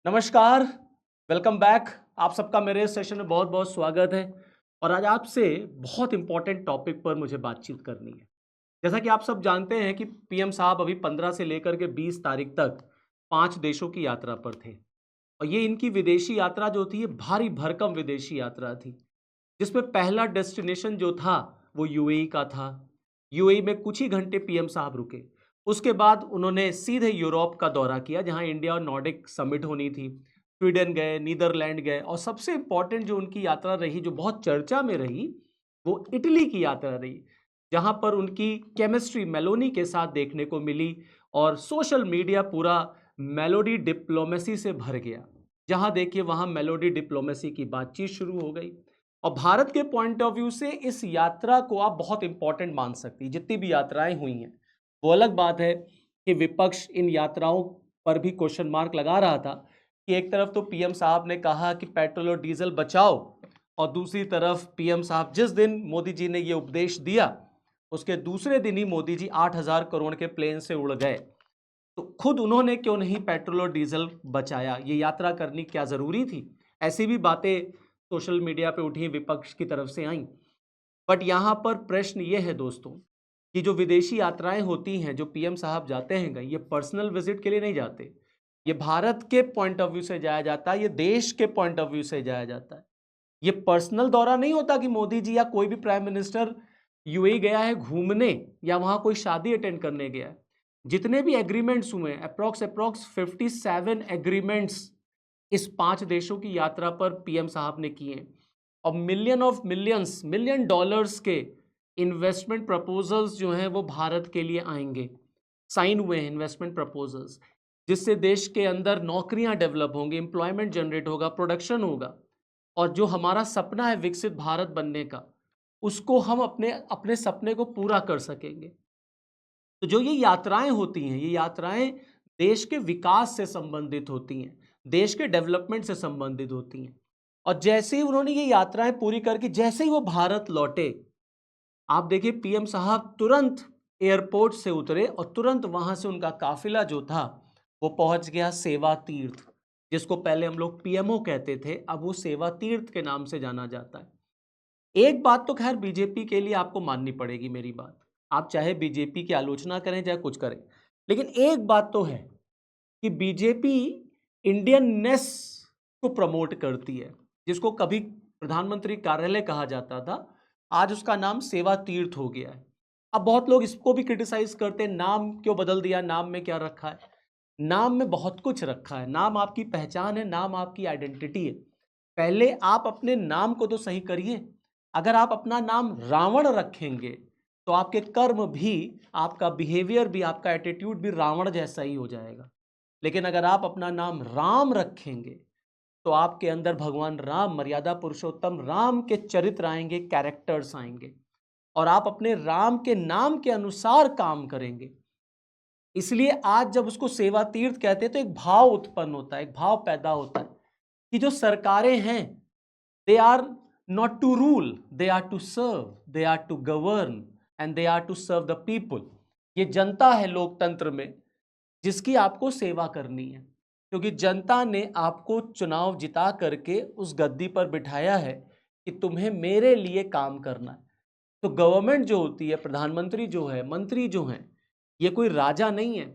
नमस्कार, welcome back. आप सबका मेरे सेशन में बहुत बहुत स्वागत है। और आज आपसे बहुत इंपॉर्टेंट टॉपिक पर मुझे बातचीत करनी है। जैसा कि आप सब जानते हैं कि पीएम साहब अभी 15 से लेकर के 20 तारीख तक 5 देशों की यात्रा पर थे। और ये इनकी विदेशी यात्रा जो थी, ये भारी भरकम विदेशी यात्रा थी, जिसमें पहला डेस्टिनेशन जो था वो यूएई का था। यूएई में कुछ ही घंटे पीएम साहब रुके। उसके बाद उन्होंने सीधे यूरोप का दौरा किया, जहां इंडिया और नॉर्डिक समिट होनी थी। स्वीडन गए, नीदरलैंड गए, और सबसे इंपॉर्टेंट जो उनकी यात्रा रही, जो बहुत चर्चा में रही, वो इटली की यात्रा रही, जहां पर उनकी केमिस्ट्री मेलोनी के साथ देखने को मिली। और सोशल मीडिया पूरा मेलोडी डिप्लोमेसी से भर गया। जहां देखिए वहां मेलोडी डिप्लोमेसी की बातचीत शुरू हो गई। और भारत के पॉइंट ऑफ व्यू से इस यात्रा को आप बहुत इंपॉर्टेंट मान सकती हैं। जितनी भी यात्राएं हुई हैं, वो अलग बात है कि विपक्ष इन यात्राओं पर भी क्वेश्चन मार्क लगा रहा था कि एक तरफ तो पीएम साहब ने कहा कि पेट्रोल और डीजल बचाओ, और दूसरी तरफ पीएम साहब जिस दिन मोदी जी ने ये उपदेश दिया, उसके दूसरे दिन ही मोदी जी 8,000 करोड़ के प्लेन से उड़ गए। तो खुद उन्होंने क्यों नहीं पेट्रोल और डीजल बचाया? ये यात्रा करनी क्या जरूरी थी? ऐसी भी बातें सोशल मीडिया पे उठी, विपक्ष की तरफ से आई। बट यहाँ पर प्रश्न ये है दोस्तों, कि जो विदेशी यात्राएं होती हैं, जो पीएम साहब जाते हैं कहीं, ये पर्सनल विजिट के लिए नहीं जाते। ये भारत के पॉइंट ऑफ व्यू से जाया जाता है, ये देश के पॉइंट ऑफ व्यू से जाया जाता है। ये पर्सनल दौरा नहीं होता कि मोदी जी या कोई भी प्राइम मिनिस्टर यूएई गया है घूमने, या वहां कोई शादी अटेंड करने गया है। जितने भी एग्रीमेंट्स हुए, अप्रोक्स 57 एग्रीमेंट्स इस 5 देशों की यात्रा पर पीएम साहब ने किए। और मिलियन डॉलर्स के इन्वेस्टमेंट प्रपोजल्स जो हैं वो भारत के लिए आएंगे। साइन हुए हैं इन्वेस्टमेंट प्रपोजल्स, जिससे देश के अंदर नौकरियां डेवलप होंगी, एम्प्लॉयमेंट जनरेट होगा, प्रोडक्शन होगा। और जो हमारा सपना है विकसित भारत बनने का, उसको हम अपने अपने सपने को पूरा कर सकेंगे। तो जो ये यात्राएं होती हैं, ये यात्राएं देश के विकास से संबंधित होती हैं, देश के डेवलपमेंट से संबंधित होती हैं। और जैसे ही उन्होंने ये यात्राएं पूरी करके जैसे ही वो भारत लौटे, आप देखिए पीएम साहब तुरंत एयरपोर्ट से उतरे, और तुरंत वहां से उनका काफिला जो था वो पहुंच गया सेवा तीर्थ, जिसको पहले हम लोग पीएमओ कहते थे, अब वो सेवा तीर्थ के नाम से जाना जाता है। एक बात तो खैर बीजेपी के लिए आपको माननी पड़ेगी, मेरी बात, आप चाहे बीजेपी की आलोचना करें चाहे कुछ करें, लेकिन एक बात तो है कि बीजेपी इंडियननेस को प्रमोट करती है। जिसको कभी प्रधानमंत्री कार्यालय कहा जाता था, आज उसका नाम सेवा तीर्थ हो गया है। अब बहुत लोग इसको भी क्रिटिसाइज करते हैं, नाम क्यों बदल दिया, नाम में क्या रखा है? नाम में बहुत कुछ रखा है। नाम आपकी पहचान है, नाम आपकी आइडेंटिटी है। पहले आप अपने नाम को तो सही करिए। अगर आप अपना नाम रावण रखेंगे, तो आपके कर्म भी, आपका बिहेवियर भी, आपका एटीट्यूड भी रावण जैसा ही हो जाएगा। लेकिन अगर आप अपना नाम राम रखेंगे, तो आपके अंदर भगवान राम, मर्यादा पुरुषोत्तम राम के चरित्र आएंगे, कैरेक्टर्स आएंगे, और आप अपने राम के नाम के अनुसार काम करेंगे। इसलिए आज जब उसको सेवा तीर्थ कहते हैं, तो एक भाव उत्पन्न होता है, एक भाव पैदा होता है कि जो सरकारें हैं, they are not to rule, they are to serve, they are to govern, and they are to serve the people. ये जनता है लोकतंत्र में, जिसकी आपको सेवा करनी है, क्योंकि जनता ने आपको चुनाव जिता करके उस गद्दी पर बिठाया है कि तुम्हें मेरे लिए काम करना है। तो गवर्नमेंट जो होती है, प्रधानमंत्री जो है, मंत्री जो हैं, ये कोई राजा नहीं है,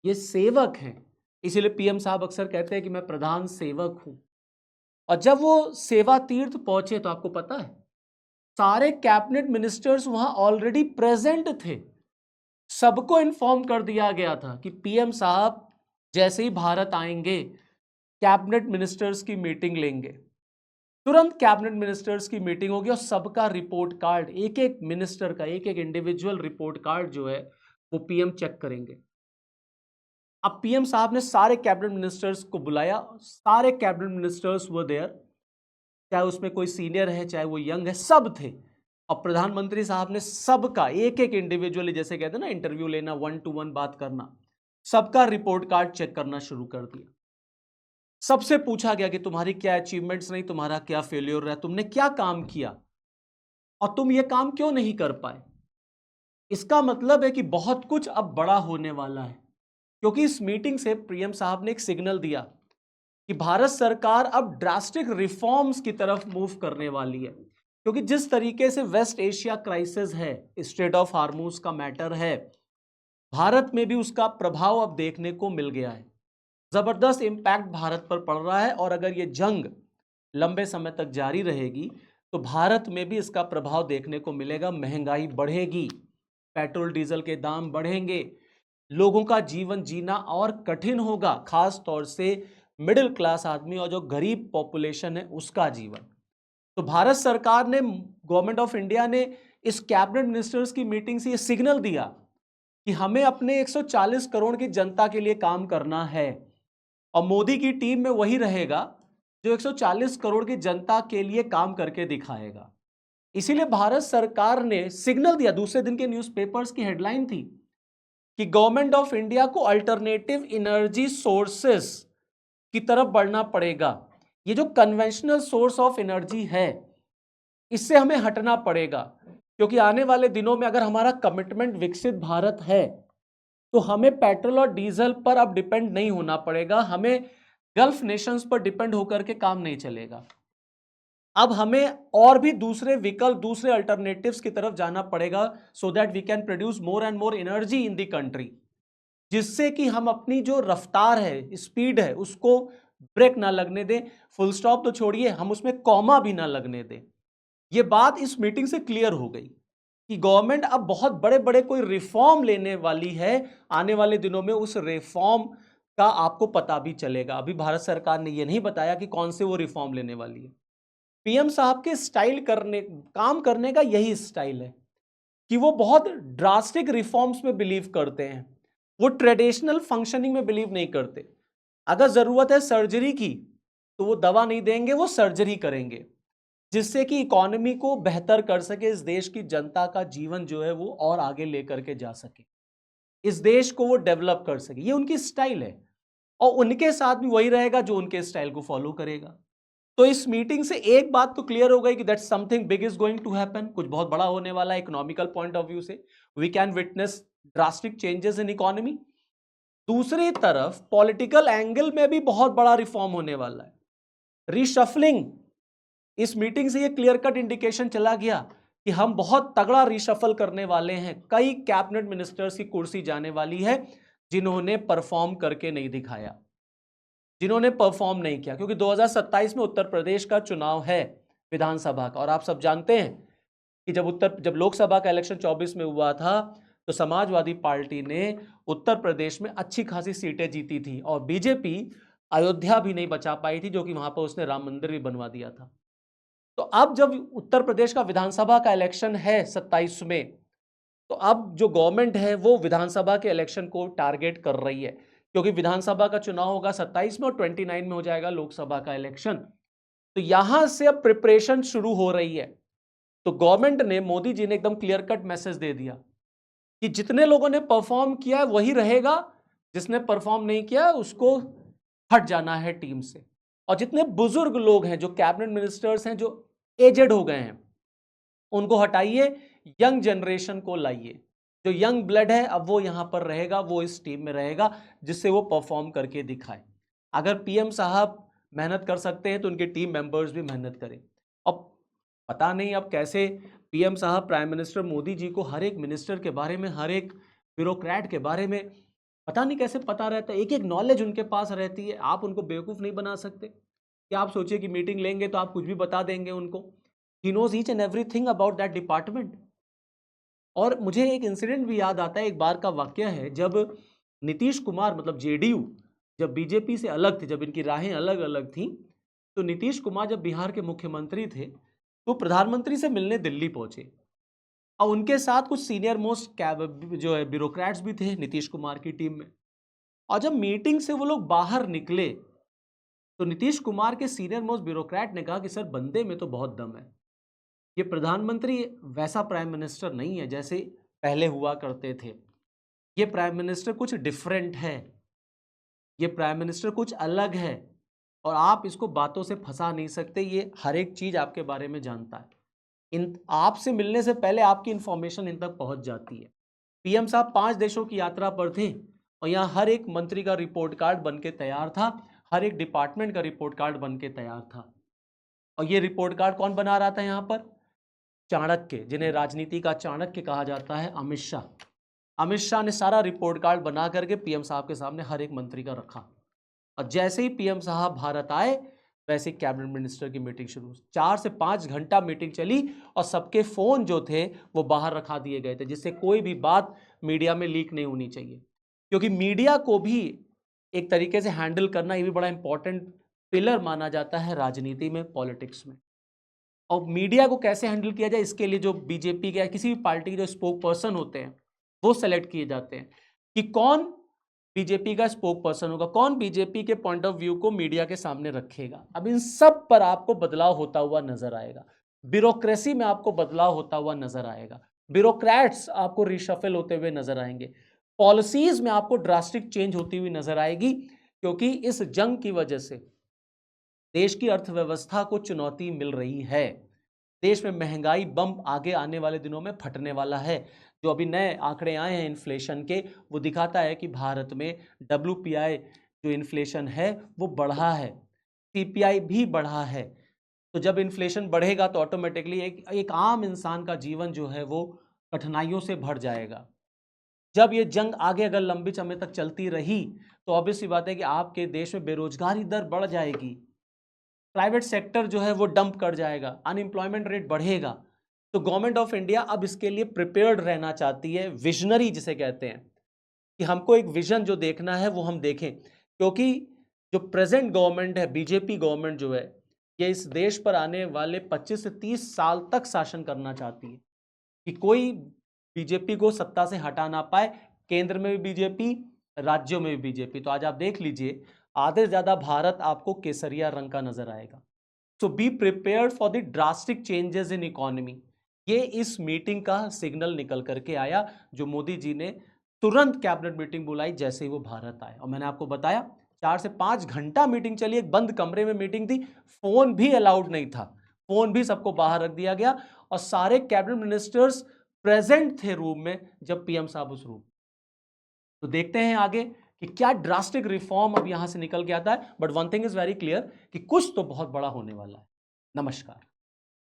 ये सेवक हैं। इसीलिए पीएम साहब अक्सर कहते हैं कि मैं प्रधान सेवक हूं। और जब वो सेवा तीर्थ पहुंचे, तो आपको पता है सारे कैबिनेट मिनिस्टर्स वहां ऑलरेडी प्रेजेंट थे। सबको इन्फॉर्म कर दिया गया था कि पीएम साहब जैसे ही भारत आएंगे, कैबिनेट मिनिस्टर्स की मीटिंग लेंगे। तुरंत कैबिनेट मिनिस्टर्स की मीटिंग होगी, और सबका रिपोर्ट कार्ड, एक एक मिनिस्टर का, एक एक इंडिविजुअल रिपोर्ट कार्ड जो है वो पीएम चेक करेंगे। अब पीएम साहब ने सारे कैबिनेट मिनिस्टर्स को बुलाया, सारे कैबिनेट मिनिस्टर्स वर देयर, चाहे उसमें कोई सीनियर है चाहे वो यंग है, सब थे। और प्रधानमंत्री साहब ने सबका एक एक इंडिविजुअली, जैसे कहते हैं ना इंटरव्यू लेना, 1 to 1 बात करना, सबका रिपोर्ट कार्ड चेक करना शुरू कर दिया। सबसे पूछा गया कि तुम्हारी क्या अचीवमेंट्स नहीं, तुम्हारा क्या फेल्योर रहा, तुमने क्या काम किया, और तुम ये काम क्यों नहीं कर पाए। इसका मतलब है कि बहुत कुछ अब बड़ा होने वाला है, क्योंकि इस मीटिंग से पीएम साहब ने एक सिग्नल दिया कि भारत सरकार अब ड्रास्टिक रिफॉर्म्स की तरफ मूव करने वाली है, क्योंकि जिस तरीके से वेस्ट एशिया क्राइसिस है, स्ट्रेट ऑफ हार्मूज का मैटर है, भारत में भी उसका प्रभाव अब देखने को मिल गया है। जबरदस्त इंपैक्ट भारत पर पड़ रहा है, और अगर ये जंग लंबे समय तक जारी रहेगी तो भारत में भी इसका प्रभाव देखने को मिलेगा। महंगाई बढ़ेगी, पेट्रोल डीजल के दाम बढ़ेंगे, लोगों का जीवन जीना और कठिन होगा, खास तौर से मिडिल क्लास आदमी और जो गरीब पॉपुलेशन है उसका जीवन। तो भारत सरकार ने, गवर्नमेंट ऑफ इंडिया ने इस कैबिनेट मिनिस्टर्स की मीटिंग से ये सिग्नल दिया कि हमें अपने 140 करोड़ की जनता के लिए काम करना है, और मोदी की टीम में वही रहेगा जो 140 करोड़ की जनता के लिए काम करके दिखाएगा। इसीलिए भारत सरकार ने सिग्नल दिया। दूसरे दिन के न्यूज़पेपर्स की हेडलाइन थी कि गवर्नमेंट ऑफ इंडिया को अल्टरनेटिव एनर्जी सोर्सेस की तरफ बढ़ना पड़ेगा। ये जो कन्वेंशनल सोर्स ऑफ एनर्जी है, इससे हमें हटना पड़ेगा, क्योंकि आने वाले दिनों में अगर हमारा कमिटमेंट विकसित भारत है तो हमें पेट्रोल और डीजल पर अब डिपेंड नहीं होना पड़ेगा, हमें गल्फ नेशंस पर डिपेंड होकर के काम नहीं चलेगा। अब हमें और भी दूसरे विकल्प, दूसरे अल्टरनेटिव्स की तरफ जाना पड़ेगा, so that we can produce more and more energy in the country, जिससे कि हम अपनी जो रफ्तार है, स्पीड है, उसको ब्रेक ना लगने दें। फुल स्टॉप तो छोड़िए, हम उसमें कॉमा भी ना लगने दें। ये बात इस मीटिंग से क्लियर हो गई कि गवर्नमेंट अब बहुत बड़े बड़े कोई रिफॉर्म लेने वाली है। आने वाले दिनों में उस रिफॉर्म का आपको पता भी चलेगा। अभी भारत सरकार ने यह नहीं बताया कि कौन से वो रिफॉर्म लेने वाली है। पीएम साहब के स्टाइल करने, काम करने का यही स्टाइल है कि वो बहुत ड्रास्टिक रिफॉर्म्स में बिलीव करते हैं, वो ट्रेडिशनल फंक्शनिंग में बिलीव नहीं करते। अगर जरूरत है सर्जरी की तो वो दवा नहीं देंगे, वो सर्जरी करेंगे, जिससे कि इकोनॉमी को बेहतर कर सके, इस देश की जनता का जीवन जो है वो और आगे लेकर के जा सके, इस देश को वो डेवलप कर सके। ये उनकी स्टाइल है, और उनके साथ भी वही रहेगा जो उनके स्टाइल को फॉलो करेगा। तो इस मीटिंग से एक बात तो क्लियर हो गई कि that something big is going to happen, कुछ बहुत बड़ा होने वाला है। इकोनॉमिकल पॉइंट ऑफ व्यू से we can witness drastic changes in economy. दूसरी तरफ पॉलिटिकल एंगल में भी बहुत बड़ा रिफॉर्म होने वाला है, रीशफलिंग। इस मीटिंग से ये क्लियर कट इंडिकेशन चला गया कि हम बहुत तगड़ा रीशफल करने वाले हैं। कई कैबिनेट मिनिस्टर्स की कुर्सी जाने वाली है जिन्होंने परफॉर्म करके नहीं दिखाया, जिन्होंने परफॉर्म नहीं किया, क्योंकि 2027 में उत्तर प्रदेश का चुनाव है विधानसभा का। और आप सब जानते हैं कि जब लोकसभा का इलेक्शन 24 में हुआ था तो समाजवादी पार्टी ने उत्तर प्रदेश में अच्छी खासी सीटें जीती थी, और बीजेपी अयोध्या भी नहीं बचा पाई थी, जो कि वहां पर उसने राम मंदिर भी बनवा दिया था। तो अब जब उत्तर प्रदेश का विधानसभा का इलेक्शन है 27 में, तो अब जो गवर्नमेंट है वो विधानसभा के इलेक्शन को टारगेट कर रही है, क्योंकि विधानसभा का चुनाव होगा 27 में और 29 में हो जाएगा लोकसभा का इलेक्शन। तो यहां से अब प्रिपरेशन शुरू हो रही है। तो गवर्नमेंट ने, मोदी जी ने एकदम क्लियर कट मैसेज दे दिया कि जितने लोगों ने परफॉर्म किया है वही रहेगा, जिसने परफॉर्म नहीं किया उसको हट जाना है टीम से। और जितने बुजुर्ग लोग हैं, जो कैबिनेट मिनिस्टर्स हैं, जो एजेड हो गए हैं, उनको हटाइए, यंग जनरेशन को लाइए। जो यंग ब्लड है अब वो यहां पर रहेगा, वो इस टीम में रहेगा, जिससे वो परफॉर्म करके दिखाए। अगर पीएम साहब मेहनत कर सकते हैं तो उनके टीम मेंबर्स भी मेहनत करें। अब पता नहीं अब कैसे पीएम साहब, प्राइम मिनिस्टर मोदी जी को हर एक मिनिस्टर के बारे में, हर एक ब्यूरोक्रेट के बारे में पता नहीं कैसे पता रहता है, एक एक नॉलेज उनके पास रहती है। आप उनको बेवकूफ़ नहीं बना सकते कि आप सोचिए कि मीटिंग लेंगे तो आप कुछ भी बता देंगे उनको। He knows each and everything about that department. और मुझे एक इंसिडेंट भी याद आता है, एक बार का वाक्य है, जब नीतीश कुमार, मतलब जेडीयू जब बीजेपी से अलग थे, जब इनकी राहें अलग अलग थी, तो नीतीश कुमार जब बिहार के मुख्यमंत्री थे तो प्रधानमंत्री से मिलने दिल्ली पहुंचे, और उनके साथ कुछ सीनियर मोस्ट जो है ब्यूरोक्रेट्स भी थे नीतीश कुमार की टीम में। और जब मीटिंग से वो लोग बाहर निकले तो नीतीश कुमार के सीनियर मोस्ट ब्यूरोक्रेट ने कहा कि सर, बंदे में तो बहुत दम है, ये प्रधानमंत्री वैसा प्राइम मिनिस्टर नहीं है जैसे पहले हुआ करते थे, ये प्राइम मिनिस्टर कुछ डिफरेंट है, ये प्राइम मिनिस्टर कुछ अलग है, और आप इसको बातों से फंसा नहीं सकते, ये हर एक चीज़ आपके बारे में जानता है, इन आपसे मिलने से पहले आपकी इंफॉर्मेशन इन तक पहुंच जाती है। पीएम साहब 5 देशों की यात्रा पर थे, और यहाँ हर एक मंत्री का रिपोर्ट कार्ड बन के तैयार था, हर एक डिपार्टमेंट का रिपोर्ट कार्ड बन के तैयार था। और ये रिपोर्ट कार्ड कौन बना रहा था यहाँ पर? चाणक्य, जिन्हें राजनीति का चाणक्य कहा जाता है, अमित शाह। अमित शाह ने सारा रिपोर्ट कार्ड बना करके पीएम साहब के सामने हर एक मंत्री का रखा। और जैसे ही पीएम साहब भारत आए, वैसे कैबिनेट मिनिस्टर की मीटिंग शुरू। 4 से 5 घंटा मीटिंग चली और सबके फोन जो थे वो बाहर रखा दिए गए थे, जिससे कोई भी बात मीडिया में लीक नहीं होनी चाहिए। क्योंकि मीडिया को भी एक तरीके से हैंडल करना, ये भी बड़ा इंपॉर्टेंट पिलर माना जाता है राजनीति में, पॉलिटिक्स में। और मीडिया को कैसे हैंडल किया जाए, इसके लिए जो बीजेपी के या किसी भी पार्टी के जो स्पोक पर्सन होते हैं वो सेलेक्ट किए जाते हैं कि कौन बीजेपी का स्पोक पर्सन होगा, कौन बीजेपी के पॉइंट ऑफ व्यू को मीडिया के सामने रखेगा। अब इन सब पर आपको बदलाव होता हुआ नजर आएगा। ब्यूरोक्रेसी में आपको बदलाव होता हुआ नजर आएगा। ब्यूरोक्रेट्स आपको रिशफल होते हुए नजर आएंगे। पॉलिसीज में आपको ड्रास्टिक चेंज होती हुई नजर आएगी, क्योंकि इस जंग की वजह से देश की अर्थव्यवस्था को चुनौती मिल रही है। देश में महंगाई बम आगे आने वाले दिनों में फटने वाला है। जो अभी नए आंकड़े आए हैं इन्फ्लेशन के, वो दिखाता है कि भारत में WPI जो इन्फ्लेशन है वो बढ़ा है, CPI भी बढ़ा है। तो जब इन्फ्लेशन बढ़ेगा तो ऑटोमेटिकली एक आम इंसान का जीवन जो है वो कठिनाइयों से भर जाएगा। जब ये जंग आगे अगर लंबी समय तक चलती रही तो ऑब्वियस सी बात है कि आपके देश में बेरोजगारी दर बढ़ जाएगी, प्राइवेट सेक्टर जो है वो डंप कर जाएगा, अनएम्प्लॉयमेंट रेट बढ़ेगा। तो गवर्नमेंट ऑफ इंडिया अब इसके लिए प्रिपेयर्ड रहना चाहती है, विजनरी जिसे कहते हैं, कि हमको एक विजन जो देखना है वो हम देखें। क्योंकि जो प्रेजेंट गवर्नमेंट है, बीजेपी गवर्नमेंट जो है, ये इस देश पर आने वाले 25 से 30 साल तक शासन करना चाहती है कि कोई बीजेपी को सत्ता से हटा ना पाए। केंद्र में भी बीजेपी, राज्यों में भी बीजेपी। तो आज आप देख लीजिए, आधे से ज्यादा भारत आपको केसरिया रंग का नजर आएगा। So be prepared for the drastic changes in economy. ये इस मीटिंग का सिग्नल निकल करके आया, जो मोदी जी ने तुरंत कैबिनेट मीटिंग बुलाई जैसे ही वो भारत आए। और मैंने आपको बताया 4 से 5 घंटा मीटिंग चली, एक बंद कमरे में मीटिंग थी, फोन भी अलाउड नहीं था, फोन भी सबको बाहर रख दिया गया। और सारे कैबिनेट मिनिस्टर्स प्रेजेंट थे रूम में जब पीएम साहब उस रूम। तो देखते हैं आगे कि क्या ड्रास्टिक रिफॉर्म अब यहां से निकल के आता है। But one thing is very clear कि कुछ तो बहुत बड़ा होने वाला है। नमस्कार।